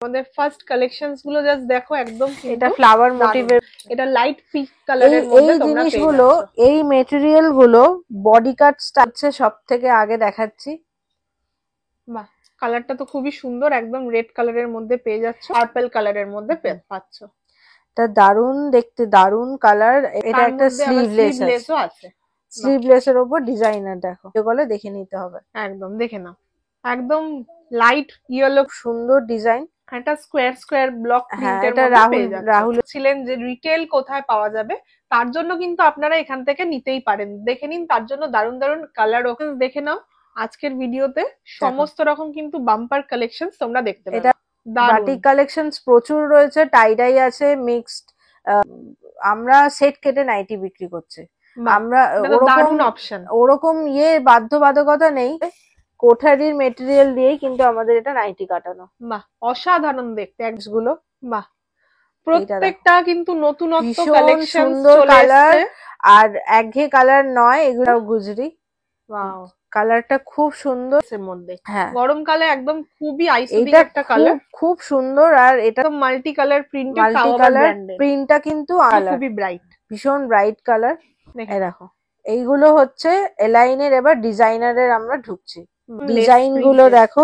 আমাদের first collections গুলো just দেখো একদম এটা ফ্লাওয়ার মোটিভের, এটা লাইট পিঙ্ক কালারের মধ্যে তোমরা পেয়ে যাচ্ছ। এই মেটেরিয়াল গুলো বডি কাট স্টাইলসে সবথেকে আগে দেখাচ্ছি। বাহ, কালারটা তো খুবই সুন্দর, একদম রেড কালারের মধ্যে পেয়ে যাচ্ছ, পার্পল কালারের মধ্যে পাচ্ছ। এটা দারুন দেখতে, দারুন কালার। এটা একটা স্লিভলেস আছে, স্লিভলেস এর উপর ডিজাইনার দেখো, বলে দেখে নিতে হবে। একদম দেখে নাও, একদম লাইট ইয়েলো সুন্দর ডিজাইন। একটা স্কোয়ার স্কোয়ার ব্লক প্রিন্টের মধ্যে রাহুল ছিলেন যে রিটেল কোথায় পাওয়া যাবে, তার জন্য কিন্তু আপনারা এখান থেকে নিতেই পারেন। দেখে নিন, তার জন্য দারুন দারুন কালার ওপেন দেখে নাও। আজকের ভিডিওতে সমস্ত রকম কিন্তু বাম্পার কালেকশন তোমরা দেখতে পাবে। বাটিক কালেকশনস প্রচুর রয়েছে, টাইডাই আছে, মিক্সড। আমরা সেট কেটে নাইটি বিক্রি করছি। আমরা ওরকম বাধ্যবাধকতা নেই, কোঠারির মেটেরিয়াল দিয়েই কিন্তু আমাদের এটা নাইটি কাটানো। বাহ, অসাধারণ দেখতে গুলো। বাহ, প্রত্যেকটা কিন্তু নতুনত্ব কালেকশন, সুন্দর কালার আর একঘেয়ে কালার নয়, এগুলো গুজরি। ওয়াও, কালারটা খুব সুন্দর এর মধ্যে। হ্যাঁ, গরমকালে একদম খুবই আইসোডিক একটা কালার, খুব সুন্দর। আর এটা মাল্টি কালার প্রিন্ট, প্রিন্টটা কিন্তু খুবই ব্রাইট, ভীষণ ব্রাইট কালার। এই দেখো, এইগুলো হচ্ছে এলাইনের। এবার ডিজাইনারের আমরা ঢুকছি। ডিজাইন গুলো দেখো,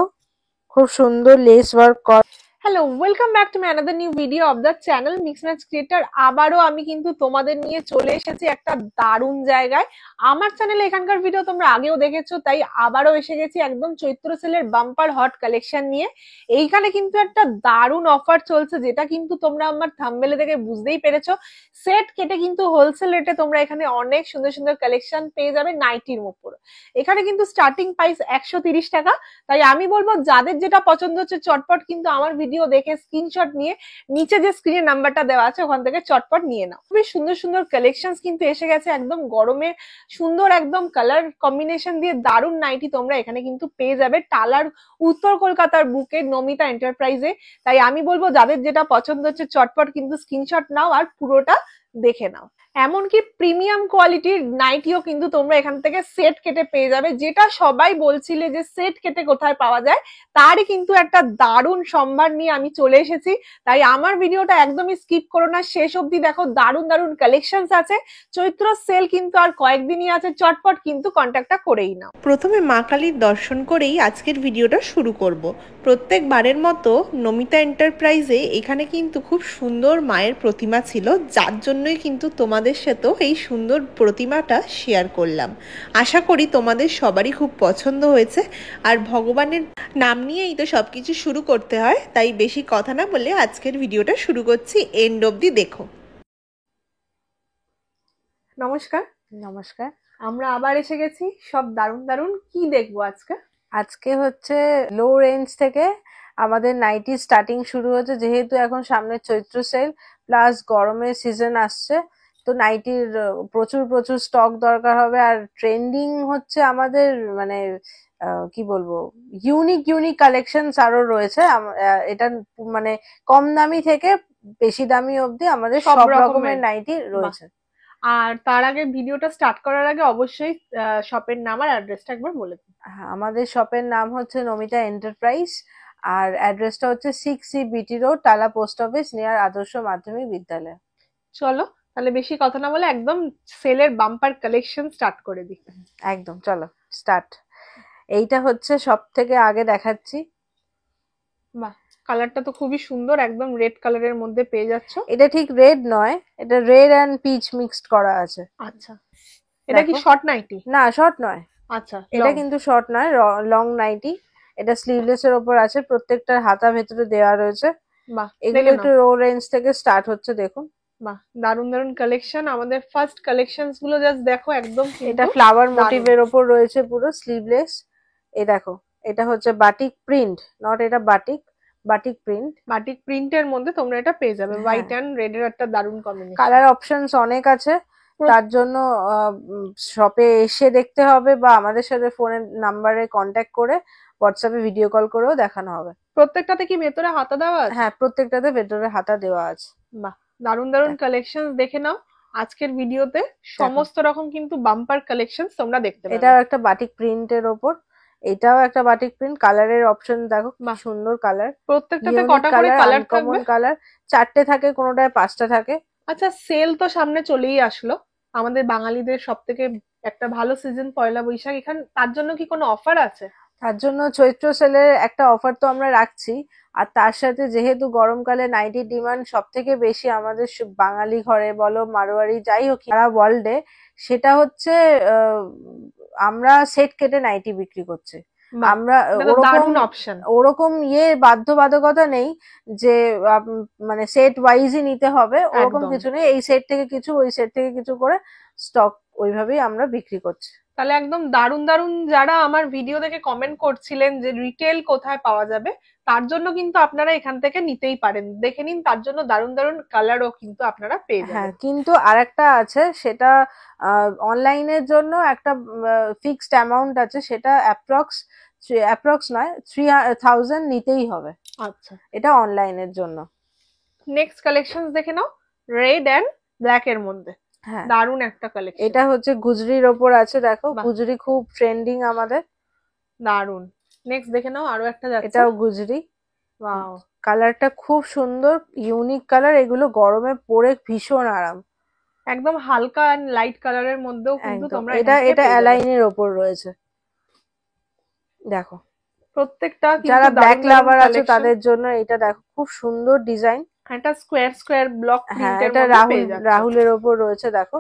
খুব সুন্দর লেস ওয়ার্ক করা। Hello, welcome back to my another new video of the channel mix match creator. আবারও আমি কিন্তু তোমাদের নিয়ে চলে এসেছি একটা দারুণ জায়গায়। আমার চ্যানেলে এখানকার ভিডিও তোমরা আগেও দেখেছো, তাই আবারও এসে গেছি একদম চৈত্র সেলের বাম্পার হট কালেকশন নিয়ে। এইখানে কিন্তু একটা দারুণ অফার চলছে, যেটা কিন্তু তোমরা আমার থাম্বনেলে দেখে বুঝতেই পেরেছো। সেট কেটে কিন্তু হোলসেল রেটে তোমরা এখানে অনেক সুন্দর সুন্দর কালেকশন পেয়ে যাবে নাইটির উপর। এখানে কিন্তু স্টার্টিং প্রাইস 130 টাকা। তাই আমি বলবো, যাদের যেটা পছন্দ হচ্ছে চটপট কিন্তু আমার ভিডিও দেখে স্ক্রিনশট নিয়ে নিচে যে স্ক্রিনের নাম্বারটা দেওয়া আছে ওখান থেকে চটপট নিয়ে নাও। খুবই সুন্দর সুন্দর কালেকশন কিন্তু এসে গেছে, একদম গরমে সুন্দর একদম কালার কম্বিনেশন দিয়ে দারুণ নাইটি তোমরা এখানে কিন্তু পেয়ে যাবে টালার উত্তর কলকাতার বুকে নমিতা এন্টারপ্রাইজে। তাই আমি বলবো, যাদের যেটা পছন্দ হচ্ছে চটপট কিন্তু স্ক্রিনশট নাও আর পুরোটা দেখে নাও। এমনকি প্রিমিয়াম কোয়ালিটির নাইটিও কিন্তু তোমরা এখান থেকে সেট কেটে পেয়ে যাবে, যেটা সবাই বলছিলে যে সেট কেটে কোথায় পাওয়া যায়, তারই কিন্তু একটা দারুণ সম্ভার নিয়ে আমি চলে এসেছি। তাই আমার ভিডিওটা একদমই স্কিপ করো না, শেষ অবধি দেখো। দারুণ দারুণ কালেকশনস আছে, চৈত্র সেল কিন্তু আর কয়েকদিনই আছে, চটপট কিন্তু কন্ট্যাক্টটা করেই নাও। প্রথমে মা কালীর দর্শন করেই আজকের ভিডিওটা শুরু করব। প্রত্যেকবারের মতো নমিতা এন্টারপ্রাইজে এখানে কিন্তু খুব সুন্দর মায়ের প্রতিমা ছিল, যার জন্যই কিন্তু তোমাদের সাথেও এই সুন্দর প্রতিমাটা শেয়ার করলাম। আশা করি তোমাদের সবারই খুব পছন্দ হয়েছে। আর ভগবানের নাম নিয়েই তো সবকিছু শুরু করতে হয়, তাই বেশি কথা না বলে আজকের ভিডিওটা শুরু করছি, এন্ড অবধি দেখো। নমস্কার। নমস্কার। আমরা আবার এসে গেছি, সব দারুণ দারুণ। কি দেখবো আজকে? আজকে হচ্ছে লো রেঞ্জ থেকে আমাদের নাইটি স্টার্টিং শুরু হচ্ছে, যেহেতু এখন সামনে চৈত্র সেল প্লাস গরমের সিজন আসছে, তো নাইটির প্রচুর প্রচুর স্টক দরকার হবে। আর ট্রেন্ডিং হচ্ছে আমাদের, মানে কি বলবো, ইউনিক ইউনিক কালেকশন আরো রয়েছে। এটা মানে কম দামি থেকে বেশি দামি অবধি আমাদের সব রকমের নাইটি রয়েছে। আর তার আগে, ভিডিওটা স্টার্ট করার আগে অবশ্যই শপের নাম আর অ্যাড্রেসটা একবার বলে দিন। আমাদের শপের নাম হচ্ছে নমিতা এন্টারপ্রাইজ, আর অ্যাড্রেসটা হচ্ছে 6C BT রোড, টালা পোস্ট অফিস, নিয়ার আদর্শ মাধ্যমিক বিদ্যালয়। চলো তাহলে বেশি কথা না বলে একদম সেলের বাম্পার কালেকশন স্টার্ট করে দিই। একদম, চলো স্টার্ট। এইটা হচ্ছে সব থেকে আগে দেখাচ্ছি। বাহ, কালারটা তো খুবই সুন্দর, একদম রেড কালারের মধ্যে পেয়ে যাচ্ছ। এটা ঠিক রেড নয়, এটা রেড এন্ড পিচ মিক্সড করা আছে। আচ্ছা, এটা কি শর্ট নাইটি? না, শর্ট নয়। আচ্ছা, এটা কিন্তু শর্ট নয়, লং নাইটি। এটা স্লিভলেস এর উপর আছে, প্রত্যেকটার হাতা ভেতরে দেওয়া রয়েছে। বাহ, এগুলো একটু লো রেঞ্জ থেকে স্টার্ট হচ্ছে, দেখুন। বাহ, দারুন দারুন কালেকশন। আমাদের ফার্স্ট কালেকশনস গুলো জাস্ট দেখো, একদম এটা ফ্লাওয়ার মোটিভের উপর রয়েছে, পুরো স্লিভলেস। এই দেখো, এটা হচ্ছে বাটিক প্রিন্ট, নট এটা বাটিক, বাটিক প্রিন্ট। বাটিক প্রিন্টের মধ্যে তোমরা এটা পেয়ে যাবে, হোয়াইট এন্ড রেড এর একটা দারুন কম্বিনেশন। কালার অপশনস অনেক আছে, তার জন্য শপে এসে দেখতে হবে বা আমাদের সাথে ফোনের নাম্বারে কন্ট্যাক্ট করে হোয়াটসঅ্যাপে ভিডিও কল করেও দেখানো হবে। প্রত্যেকটাতে কি ভেতরে হাতা দেওয়া আছে? হ্যাঁ, প্রত্যেকটাতে ভেতরে হাতা দেওয়া আছে। বাহ, দারুন দারুন কালেকশন দেখে নাও। আজকের ভিডিওতে সমস্ত রকম কিন্তু বাম্পার কালেকশন তোমরা দেখতে পাবে। এটা একটা বাটিক প্রিন্টের ওপর, এটাও একটা বাটিক প্রিন্ট, কালারের অপশন দেখো বাহ। সুন্দর কালার, প্রত্যেকটাতে ইউনিক কটা করে কালার, কালার থাকবে? আনকমন কালার, 4টে থাকে, কোনোটায় 5টা থাকে। আচ্ছা, সেল তো সামনে চলেই আসলো, আমাদের বাঙালিদের সব থেকে একটা ভালো সিজন পয়লা বৈশাখ, এখানে তার জন্য কি কোনো অফার আছে? তার জন্য চৈত্র সেলের একটা অফার তো আমরা রাখছি, আর তার সাথে যেহেতু গরমকালে নাইটির ডিমান্ড সব থেকে বেশি আমাদের বাঙালি ঘরে বলো মারোয়ারি যাই হোক সারা ওয়ার্ল্ডে, সেটা হচ্ছে আহ, আমরা সেট কেটে নাইটি বিক্রি করছি। বাহ, আমরা এটা তো ওরকম দারুণ অপশন। ওরকম বাধ্যবাধকতা নেই যে মানে সেট ওয়াইজই নিতে হবে, ওরকম একদম। কিছু নেই, এই সেট থেকে কিছু ওই সেট থেকে কিছু করে স্টক ওইভাবেই আমরা বিক্রি করছি। তাহলে একদম দারুণ দারুণ, যারা আমার ভিডিও দেখে কমেন্ট করছিলেন যে রিটেল কোথায় পাওয়া যাবে, তার জন্য কিন্তু আপনারা এখান থেকে নিতেই পারেন, দেখে নিন, তার জন্য দারুণ দারুণ কালারও কিন্তু আপনারা পেয়ে হ্যাঁ, যাবেন। কিন্তু আরেকটা আছে, সেটা অনলাইনের জন্য একটা ফিক্সড অ্যামাউন্ট আছে, সেটা অ্যাপ্রক্স নয়, 3000 নিতেই হবে, আচ্ছা, এটা অনলাইনের জন্য। নেক্সট কালেকশন দেখে নাও, রেড এন্ড ব্ল্যাক এর মধ্যে হ্যাঁ, দারুণ একটা কালেকশন। এটা হচ্ছে গুজরির ওপর আছে, দেখো বাহ, গুজরি খুব ট্রেন্ডিং আমাদের। দারুণ। নেক্সট দেখে নাও, আরো একটা যাচ্ছে। এটাও গুজরি, ওয়াও, কালারটা খুব সুন্দর, ইউনিক কালার, এগুলো গরমে পরে ভীষণ আরাম। একদম হালকা এন্ড লাইট কালারের মধ্যেও কিন্তু একদম, তোমরা এটা এখান থেকে এটা পেয়ে যাবে। অ্যালাইনের ওপর রয়েছে, দেখো প্রত্যেকটা কিন্তু যারা ব্ল্যাক দারুণ দারুণ লাভার আছে কালেকশন। তাদের জন্য এটা দেখো খুব সুন্দর ডিজাইন। একটা স্কোয়ার স্কোয়ার ব্লক হ্যাঁ, প্রিন্টের এটা মধ্যে পেয়ে যাচ্ছ। রাহুলের ওপর রয়েছে, দেখো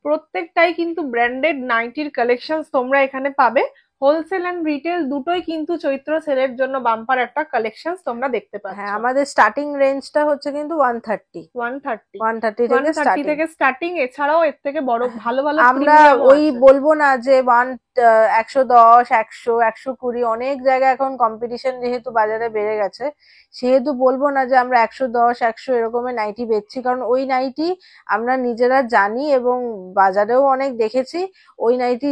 প্রত্যেকটাই কিন্তু ব্র্যান্ডেড নাইটির কালেকশন তোমরা এখানে পাবে। হোলসেল এন্ড রিটেল দুটোই কিন্তু চৈত্র সেলের জন্য বাম্পার একটা কালেকশন তোমরা দেখতে পাচ্ছ। হ্যাঁ, আমাদের স্টার্টিং রেঞ্জটা হচ্ছে কিন্তু 130 130 130 থেকে 130 স্টার্টিং। থেকে স্টার্টিং, এছাড়াও এর থেকে বড় ভালো ভালো আমরা প্রিমিয়ামও ওই আছে। বলবো না যে 110 100 120, অনেক জায়গায় এখন কম্পিটিশন যেহেতু বাজারে বেড়ে গেছে, সেহেতু বলবো না যে আমরা 110 100 এরকমের নাইটি বেচছি, কারণ ওই নাইটি আমরা নিজেরা জানি এবং বাজারেও অনেক দেখেছি, ওই নাইটি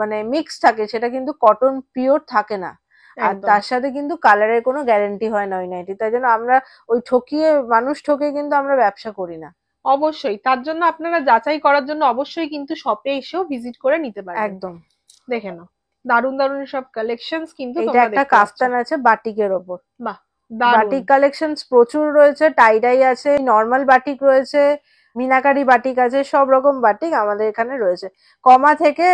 মানে মিক্স থাকে, সেটা কিন্তু কটন পিওর থাকে না, আর একদম তার সাথে কিন্তু কালারের কোনো গ্যারান্টি হয় না ওই নাইটি, তাই জন্য আমরা ওই মানুষ ঠকে কিন্তু আমরা ব্যবসা করি না। অবশ্যই, তার জন্য আপনারা যাচাই করার জন্য অবশ্যই কিন্তু শপে এসেও ভিজিট করে নিতে পারবেন। একদম, দেখে নাও, দারুণ দারুণ সব কালেকশনস কিন্তু এইটা তোমরা একটা দেখতে পাচ্ছ। কাফতান আছে বাটিকের ওপর, বাহ, দারুণ। বাটিক কালেকশনস প্রচুর রয়েছে, টাইডাই আছে, নর্মাল বাটিক রয়েছে, মিনাকারি বাটিক আছে, সব রকম বাটিক আমাদের এখানে রয়েছে, কমা থেকে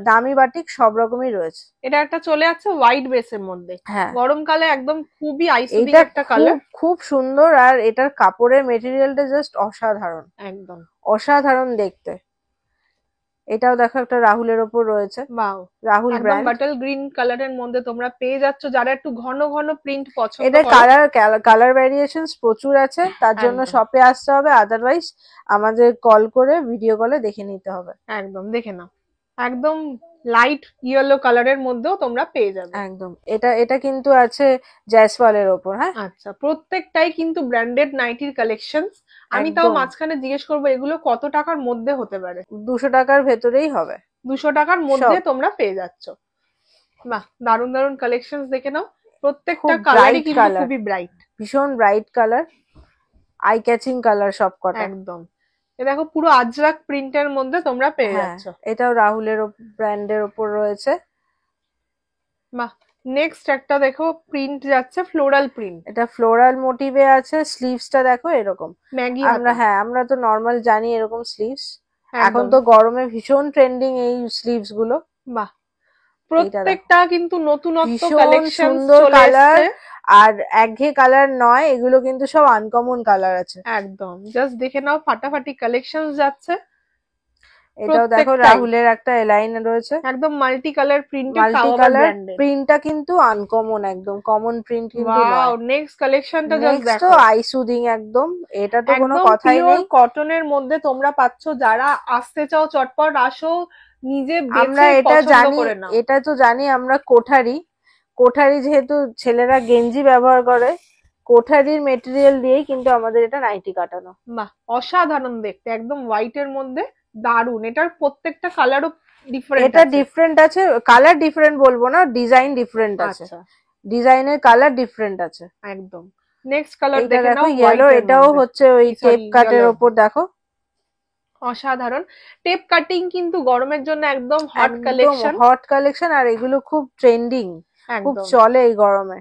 দামি বাটিক সব রকমই রয়েছে। এটা একটা চলে যাচ্ছে হোয়াইট বেসের মধ্যে, হ্যাঁ, গরমকালে একদম খুবই আইসুদিং এইটা একটা খুব কালার। খুব সুন্দর, আর এটার কাপড়ের মেটেরিয়ালটা জাস্ট অসাধারণ, একদম অসাধারণ দেখতে। এটাও দেখো একটা রাহুলের ওপর রয়েছে, বাও, রাহুল একদম ব্র্যান্ড। বাটল গ্রিন কালারের মধ্যে তোমরা পেয়ে যাচ্ছ, যারা একটু ঘন ঘন প্রিন্ট পছন্দ এটা করো। কালার ভ্যারিয়েশনস প্রচুর আছে, তার জন্য একদম শপে আসতে হবে, আদারওয়াইজ আমাদের কল করে ভিডিও কলে দেখে নিতে হবে। একদম দেখে নাও, একদম লাইট ইয়েলো কালারের মধ্যেও তোমরা পেয়ে যাবে। একদম, এটা এটা কিন্তু আছে জয়সওয়ালের ওপর। হ্যাঁ, আচ্ছা, প্রত্যেকটাই কিন্তু ব্র্যান্ডেড নাইটির কালেকশন। আমি তাও একদম মাঝখানে জিজ্ঞেস করবো, এগুলো কত টাকার মধ্যে হতে পারে? 200 টাকার ভেতরেই হবে, 200 টাকার মধ্যে সব তোমরা পেয়ে যাচ্ছ। বাহ, দারুণ দারুণ কালেকশন দেখে নাও, প্রত্যেকটা খুব কালারই ব্রাইট কিন্তু কালার, খুবই ব্রাইট, ভীষণ bright colour, eye catching colour সব কটা। একদম। এ দেখো, পুরো আজরাক প্রিন্টের মধ্যে তোমরা পেয়ে হ্যাঁ, যাচ্ছ। এটাও রাহুলের ব্র্যান্ডের ওপর রয়েছে। বাহ, নেক্সট একটা দেখো প্রিন্ট যাচ্ছে, ফ্লোরাল প্রিন্ট, এটা ফ্লোরাল মোটিভে আছে, স্লিভসটা দেখো এরকম। ম্যাগি আমরা হাতা। হ্যাঁ, আমরা তো নর্মাল জানি এরকম স্লিভস, এখন একদম তো গরমে ভীষণ ট্রেন্ডিং এই স্লিভস গুলো। বাহ, এইটা দেখো প্রত্যেকটা কিন্তু নতুনত্ব ভীষণ কালেকশন সুন্দর চলে কালার, এসছে। আর একঘেয়ে কালার নয়, এগুলো কিন্তু সব আনকমন কালার আছে। একদম, জাস্ট দেখে নাও, ফাটাফাটি কালেকশন যাচ্ছে এটাও দেখো প্রত্যেকটাই। রাহুলের একটা এলাইন রয়েছে, একদম মাল্টি কালার প্রিন্টেড, মাল্টি তাও আবার কালার, ব্র্যান্ডেড। প্রিন্টটা কিন্তু আনকমন, একদম কমন প্রিন্ট কিন্তু ওয়াও, নয়। নেক্সট কালেকশনটা জাস্ট নেক্সট তো দেখো, আইসুদিং, একদম এটা তো কোনো একদম কথাই পিওর নেই। কটনের মধ্যে তোমরা পাচ্ছ, যারা আসতে চাও চটপট আসো, নিজে আমরা বেছে এটা পছন্দ জানি, করে নাও। এটা তো জানি আমরা কোঠারি, কোঠারি যেহেতু ছেলেরা গেঞ্জি ব্যবহার করে, কোঠারির মেটেরিয়াল দিয়েই কিন্তু আমাদের এটা নাইটি কাটানো। বাহ, অসাধারণ দেখতে, একদম হোয়াইট এর মধ্যে দারুন, এটার প্রত্যেকটা কালারও ডিফারেন্ট এটা আছে। ডিফারেন্ট আছে, কালার ডিফারেন্ট বলবো না, ডিজাইন ডিফারেন্ট আছে, আচ্ছা, ডিজাইনের কালার ডিফারেন্ট আছে। একদম। নেক্সট কালার এইটা দেখে দেখো নাও, ইয়েলো, হোয়াইট এর এটাও মধ্যে। হচ্ছে ওই টেপ সরি, কাটের ওপর দেখো, অসাধারণ। টেপ কাটিং কিন্তু গরমের জন্য একদম হট একদম কালেকশন। হট কালেকশন, আর এগুলো খুব ট্রেন্ডিং, খুব একদম চলে এই গরমে।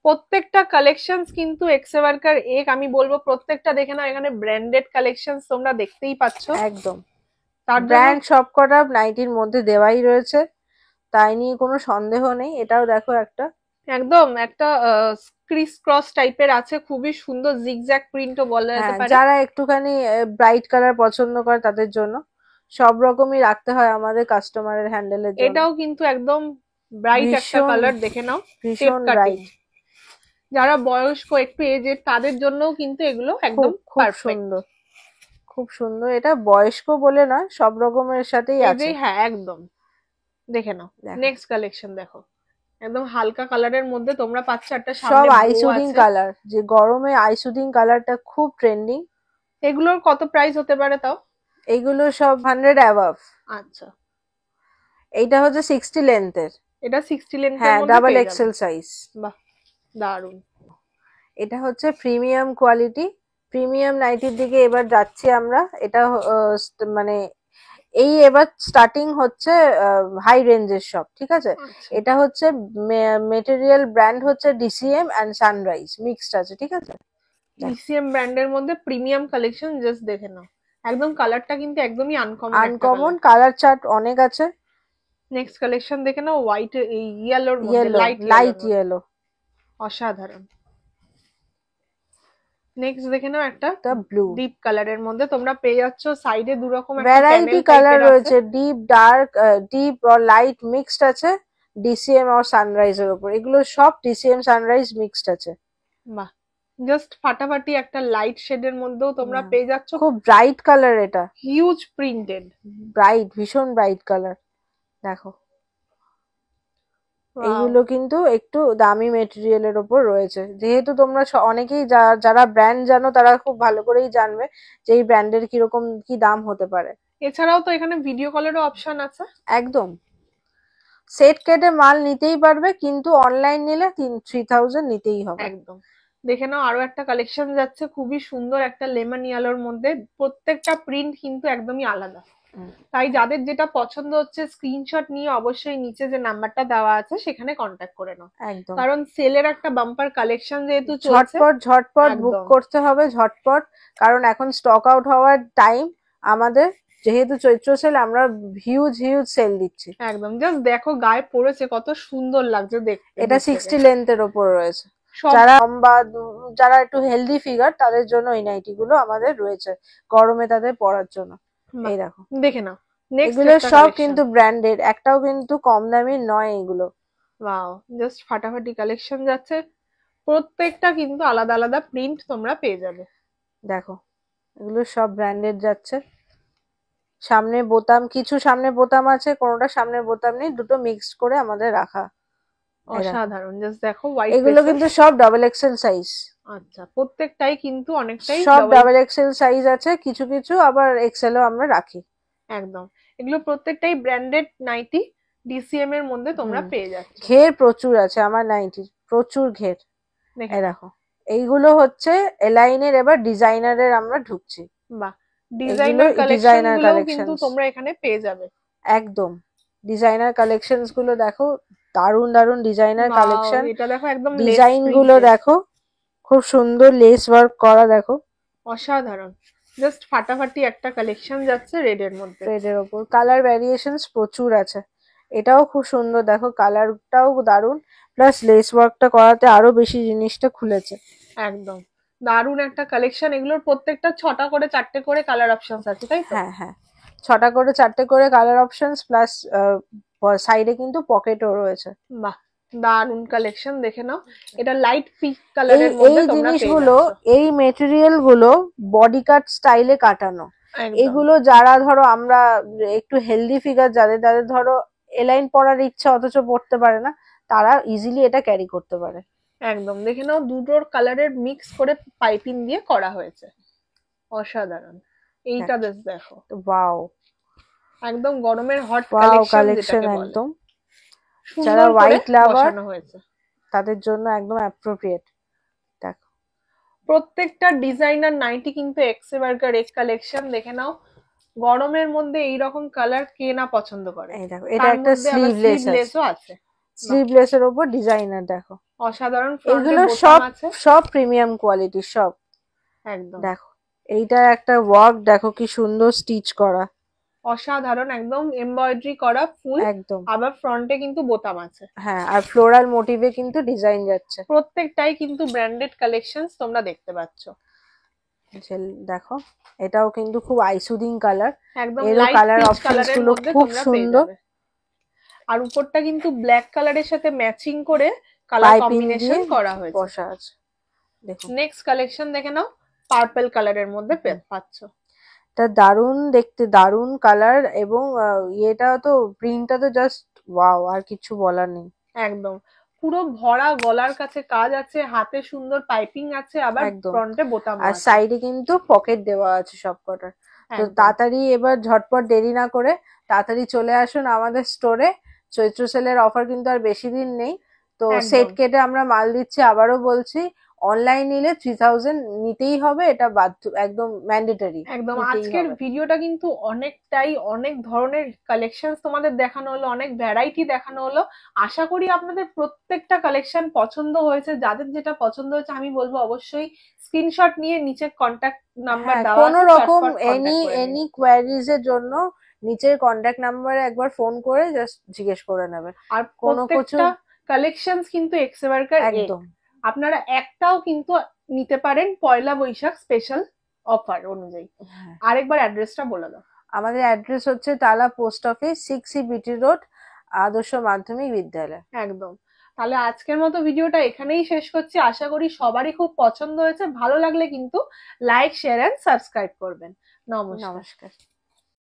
প্রত্যেকটা কালেকশনস কিন্তু এক্সেবারকার এক, আমি বলবো প্রত্যেকটা দেখে নাও, এখানে ব্র্যান্ডেড কালেকশনস তোমরা দেখতেই পাচ্ছ। একদম তার জন্য ব্র্যান্ড সবকটা নাইটির মধ্যে দেওয়াই রয়েছে, তাই নিয়ে কোনো সন্দেহ নেই। এটাও দেখো একটা একদম একটা ক্রিস ক্রস টাইপের আছে, খুবই সুন্দর জিগজ্যাগ প্রিন্টও বলা যেতে হ্যাঁ, পারে। যারা একটুখানি ব্রাইট কালার পছন্দ করে তাদের জন্য সব রকমই রাখতে হয় আমাদের কাস্টমারের হ্যান্ডেলের জন্য। এটাও কিন্তু একদম ব্রাইট একটা ভীষণ কালার, দেখে নাও। টেপ ভীষণ কাটিং, ব্রাইট, যারা বয়স্ক একটু এজেড তাদের জন্যও কিন্তু এগুলো একদম খুব খুব পারফেক্ট। সুন্দর, খুব সুন্দর। এটা বয়স্ক বলে না, সব রকমের সাথেই এই আছে। যে হ্যাঁ একদম, দেখে নাও। দেখো নেক্সট কালেকশন দেখো, একদম হালকা কালারের মধ্যে তোমরা পাচ্ছ, একটা সব সামনে বো আইসুদিং আছে। কালার, যে গরমে আইসুদিং কালারটা খুব ট্রেন্ডিং। এগুলোর কত প্রাইস হতে পারে তাও? এইগুলো সব 100 অ্যাবাভ। আচ্ছা, এইটা হচ্ছে 60 লেন্থের। এটা 60 লেন্থের হ্যাঁ, মধ্যে ডাবল পেয়ে যাবে। XL size. বাহ, দারুন। এটা হচ্ছে প্রিমিয়াম কোয়ালিটি, প্রিমিয়াম নাইটির দিকে এবার যাচ্ছি আমরা। এটা মানে এই এবার স্টার্টিং হচ্ছে হাই রেঞ্জের সব, ঠিক আছে। আচ্ছা, এটা হচ্ছে মেটেরিয়াল ব্র্যান্ড হচ্ছে ডিসিএম অ্যান্ড সানরাইজ মিক্সড আছে, ঠিক আছে। ডিসিএম ব্র্যান্ডের মধ্যে প্রিমিয়াম কালেকশন, জাস্ট দেখে নাও। একদম কালারটা কিন্তু একদমই আনকমন একটা আনকমন কালার। কালার চার্ট অনেক আছে। নেক্সট কালেকশন দেখে নাও, হোয়াইট ইয়েলোর মধ্যে, ইয়েলো, লাইট লাইট ইয়েলোর মধ্যে, ইয়েলো। অসাধারণ। নেক্সট দেখে নাও একটা ব্লু ডিপ কালারের মধ্যে তোমরা পেয়ে যাচ্ছ, সাইডে দু রকম একটা ভ্যারাইটি প্যানেল কালার টাইপের আছে। রয়েছে, ডিপ ডার্ক, ডিপ আর লাইট মিক্সড আছে। ডিসিএম আর সানরাইজের উপর, এগুলো সব ডিসিএম সানরাইজ মিক্সড আছে। বাহ, জাস্ট ফাটাফাটি একটা লাইট শেডের মধ্যেও তোমরা পেয়ে যাচ্ছ, খুব ব্রাইট কালার, এটা হিউজ প্রিন্টেড, ব্রাইট, ভীষণ ব্রাইট কালার। দেখো এইগুলো কিন্তু একটু দামি মেটেরিয়ালের ওপর রয়েছে, যেহেতু তোমরা অনেকেই যারা ব্র্যান্ড জানো তারা খুব ভালো করেই জানবে যে এই ব্র্যান্ডের কিরকম কি দাম হতে পারে। এছাড়াও তো এখানে ভিডিও কলেরও অপশন আছে। একদম সেট কেটে মাল নিতেই পারবে, কিন্তু অনলাইন নিলে 3000 নিতেই হবে। একদম, দেখে নাও আরো একটা কালেকশন যাচ্ছে, খুবই সুন্দর একটা লেমন ইয়েলোর মধ্যে, প্রত্যেকটা প্রিন্ট কিন্তু একদমই আলাদা। তাই যাদের যেটা পছন্দ হচ্ছে স্ক্রিনশট নিয়ে অবশ্যই নিচে যে নাম্বারটা দেওয়া আছে সেখানে কন্ট্যাক্ট করে নাও, একদম কারণ সেলের একটা বাম্পার কালেকশন যেহেতু চলছে। ঝটপট ঝটপট বুক একদম করতে হবে, ঝটপট, কারণ এখন স্টক আউট হওয়ার টাইম আমাদের। যেহেতু চৈত্র সেল, আমরা হিউজ হিউজ সেল দিচ্ছি। একদম, জাস্ট দেখো গায়ে পড়েছে কত সুন্দর লাগছে দেখতে। এটা দূর থেকে 60 লেন্থের ওপর রয়েছে। সব যারা লম্বা, যারা একটু হেলদি ফিগার, তাদের জন্য এই নাইটি গুলো আমাদের রয়েছে, গরমে তাদের পরার জন্য। এই দেখো দেখে নাও, নেক্সট এগুলো একটা সব কালেকশন। কিন্তু ব্র্যান্ডেড, একটাও কিন্তু কম দামি নয় এগুলো। ওয়াও, জাস্ট ফাটাফাটি কালেকশন যাচ্ছে, প্রত্যেকটা কিন্তু আলাদা আলাদা প্রিন্ট তোমরা পেয়ে যাবে। দেখো এগুলো সব ব্র্যান্ডেড যাচ্ছে। সামনে বোতাম, কিছু সামনে বোতাম আছে, কোনোটা সামনে বোতাম নেই, দুটো মিক্সড করে আমাদের রাখা। অসাধারণ, জাস্ট দেখো হোয়াইট এগুলো কিন্তু সব ডাবল এক্সেল সাইজ। আচ্ছা, প্রত্যেকটাই কিন্তু অনেকটাই সব double। ডাবল এক্সেল সাইজ আছে, কিছু কিছু আবার এক্সেলও আমরা রাখি। একদম, এগুলো প্রত্যেকটাই ব্র্যান্ডেড নাইটি, ডিসিএম এর মধ্যে তোমরা পেয়ে যাচ্ছ। ঘের প্রচুর আছে আমার নাইটির, প্রচুর ঘের। দেখে এই দেখো এইগুলো হচ্ছে এলাইনের, এবার ডিজাইনারের আমরা ঢুকছি। বাহ, ডিজাইনার কালেকশন গুলো কিন্তু তোমরা এখানে পেয়ে যাবে। একদম ডিজাইনার কালেকশনস গুলো দেখো, দারুন দারুন ডিজাইনার কালেকশন। এটা দেখো একদম ডিজাইন গুলো দেখো, খুব সুন্দর লেস ওয়ার্ক করা, দেখো অসাধারণ, জাস্ট ফাটাফাটি একটা কালেকশন যাচ্ছে রেড এর মধ্যে। রেড এর ওপর কালার ভ্যারিয়েশনস প্রচুর আছে। এটাও খুব সুন্দর, দেখো কালারটাও দারুন, প্লাস লেস ওয়ার্কটা করাতে আরো বেশি জিনিসটা খুলেছে। একদম দারুন একটা কালেকশন, এগুলোর প্রত্যেকটা 6টা করে 4টে করে কালার অপশনস আছে, তাই তো? হ্যাঁ হ্যাঁ, 6টা করে 4টে করে কালার অপশনস, প্লাস সাইডে কিন্তু পকেটও রয়েছে। বাহ, দারুন কালেকশন, দেখে নাও। এটা লাইট পিঙ্ক কালারের মধ্যে এই তোমরা পেয়ে জিনিসগুলো, যাচ্ছ। এই মেটেরিয়াল গুলো বডি কাট স্টাইলে কাটানো। এগুলো যারা ধরো আমরা একটু হেলদি ফিগার, যাদের ধরো এলাইন পরার ইচ্ছা অথচ পড়তে পারে না, তারা ইজিলি এটা ক্যারি করতে পারে। একদম, দেখে নাও দুটোর কালারের মিক্স করে পাইপিং দিয়ে করা হয়েছে, অসাধারণ। এইটা দেখো, ওয়াও, একদম গরমের হট ওয়াও কালেকশন কালেকশন যেটাকে বলে, একদম। সুন্দর যারা করে হোয়াইট লাভার বসানো হয়েছে, তাদের জন্য একদম অ্যাপ্রোপ্রিয়েট। দেখো প্রত্যেকটা ডিজাইনার নাইটি কিন্তু এক্সেবারকার এক কালেকশন, দেখে নাও। গরমের মধ্যে এইরকম কালার কে না পছন্দ করে। এই দেখো এটা তার একটা মধ্যে আবার স্লিভলেস আছে, স্লিভলেসও আছে, স্লিভলেস এর উপর ডিজাইনার দেখো। অসাধারণ। ফ্রন্টে এগুলো বোতাম সব আছে সব প্রিমিয়াম কোয়ালিটি সব। একদম দেখো এইটার একটা ওয়ার্ক দেখো কি সুন্দর স্টিচ করা, অসাধারণ, একদম এমব্রয়ডারি করা ফুল। একদম। আবার ফ্রন্টে কিন্তু বোতাম আছে। হ্যাঁ আর ফ্লোরাল মোটিভে কিন্তু ডিজাইন যাচ্ছে। প্রত্যেকটাই কিন্তু ব্র্যান্ডেড কালেকশন তোমরা দেখতে পাচ্ছ। দেখো এটাও কিন্তু খুব আইসুদিং কালার, একদম এরও লাইট কালার পিচ অপশনস কালারের গুলো মধ্যে খুব তোমরা পেয়ে সুন্দর। যাবে। আর উপরটা কিন্তু ব্ল্যাক কালারের সাথে ম্যাচিং করে কালার পাইপিং কম্বিনেশন দিয়ে করা হয়েছে। বসা আছে দেখুন। নেক্সট কালেকশন দেখে নাও, পার্পল কালারের মধ্যে পাচ্ছ। এটা দারুন দেখতে, দারুন কালার, এবং ইয়েটা তো প্রিন্টটা তো জাস্ট ওয়াও, আর কিছু বলার নেই। একদম পুরো ভরা গলার কাছে কাজ আছে, হাতে সুন্দর পাইপিং আছে, আবার একদম। ফ্রন্টে বোতাম আর আছে। সাইডে কিন্তু পকেট দেওয়া আছে সবকটার। তো একদম। তাড়াতাড়ি এবার ঝটপট দেরি না করে তাড়াতাড়ি চলে আসুন আমাদের স্টোরে। চৈত্র সেলের অফার কিন্তু আর বেশি দিন নেই। তো একদম। সেট কেটে আমরা মাল দিচ্ছি, আবারও বলছি অনলাইন নিলে 3000 নিতেই হবে, এটা বাধ্য, একদম ম্যান্ডেটরি। একদম আজকের ভিডিওটা কিন্তু অনেক ধরনের কালেকশন তোমাদের দেখানো হলো, অনেক ভ্যারাইটি দেখানো হলো। আশা করি আপনাদের প্রত্যেকটা কালেকশন পছন্দ হয়েছে। যাদের যেটা পছন্দ হয়েছে আমি বলবো অবশ্যই স্ক্রিনশট নিয়ে নিচে কন্ট্যাক্ট নাম্বার দেওয়া কোনো আছে, রকম চটপট এনি কন্ট্যাক্ট করে নিন। এনি কোয়ারিজ এর জন্য নিচের কন্ট্যাক্ট নাম্বারে একবার ফোন করে জাস্ট জিজ্ঞেস করে নেবে। আর কোনো কিছু প্রত্যেকটা কালেকশনস কিন্তু এক্সেবারকার একদম। আপনারা একটাও কিন্তু নিতে পারেন পয়লা বৈশাখ স্পেশাল অফার অনুযায়ী। আরেকবার অ্যাড্রেসটা বলে দাও। আমাদের অ্যাড্রেস হচ্ছে তালা পোস্ট অফিস, 6 রোড, আদর্শ মাধ্যমিক বিদ্যালয়। একদম। তাহলে আজকের মতো ভিডিওটা এখানেই শেষ করছি। আশা করি সবারই খুব পছন্দ হয়েছে। ভালো লাগলে কিন্তু লাইক, শেয়ার এন্ড সাবস্ক্রাইব করবেন। নমস্কার। নমস্কার।